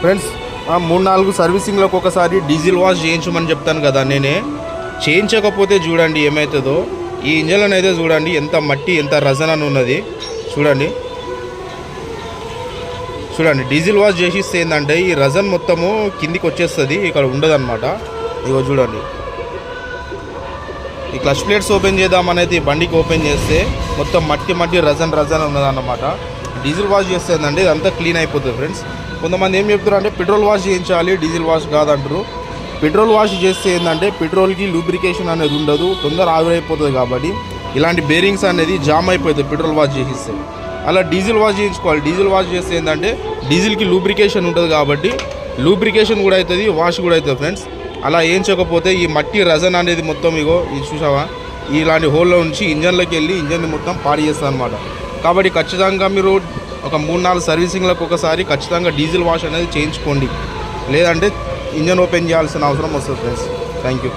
Friends 3-4 సర్వీసింగ్లకు ఒకసారి diesel wash చేయించమని చెప్తాను కదా నేనే. చేయించకపోతే చూడండి ఏమవుతుందో. ఈ ఇంజన్లను అయితే చూడండి ఎంత మట్టి ఎంత రజన్ అని ఉన్నది చూడండి. డీజిల్ వాష్ చేసిస్తే ఏంటంటే ఈ రజన్ మొత్తము కిందికి వచ్చేస్తుంది, ఇక్కడ ఉండదన్నమాట. ఇగో చూడండి, ఈ క్లచ్ ప్లేట్స్ ఓపెన్ చేద్దామనేది బండికి ఓపెన్ చేస్తే మొత్తం మట్టి రజన్ ఉన్నదన్నమాట. డీజిల్ వాష్ చేస్తే ఏంటంటే ఇదంతా క్లీన్ అయిపోతుంది ఫ్రెండ్స్. కొంతమంది ఏం చెప్తారు అంటే పెట్రోల్ వాష్ చేయించాలి, డీజిల్ వాష్ కాదంటారు. పెట్రోల్ వాష్ చేస్తే ఏంటంటే పెట్రోల్కి లూబ్రికేషన్ అనేది ఉండదు, తొందర ఆవిరైపోతుంది. కాబట్టి ఇలాంటి బేరింగ్స్ అనేది జామ్ అయిపోతుంది పెట్రోల్ వాష్ చేసిస్తే. అలా డీజిల్ వాష్ చేయించుకోవాలి. డీజిల్ వాష్ చేస్తే ఏంటంటే డీజిల్కి లూబ్రికేషన్ ఉంటుంది కాబట్టి లూబ్రికేషన్ కూడా అవుతుంది, వాష్ కూడా అవుతుంది ఫ్రెండ్స్. అలా వేయించకపోతే ఈ మట్టి రజన్ అనేది మొత్తం ఇగో ఇది చూసావా, ఇలాంటి హోల్లో నుంచి ఇంజన్లోకి వెళ్ళి ఇంజన్ని మొత్తం పాడు చేస్తుంది అనమాట. కాబట్టి ఖచ్చితంగా మీరు ఒక 3-4 సర్వీసింగ్లకు ఒకసారి ఖచ్చితంగా డీజిల్ వాష్ అనేది చేయించుకోండి, లేదంటే ఇంజన్ ఓపెన్ చేయాల్సిన అవసరం వస్తుంది ఫ్రెండ్స్. Thank you.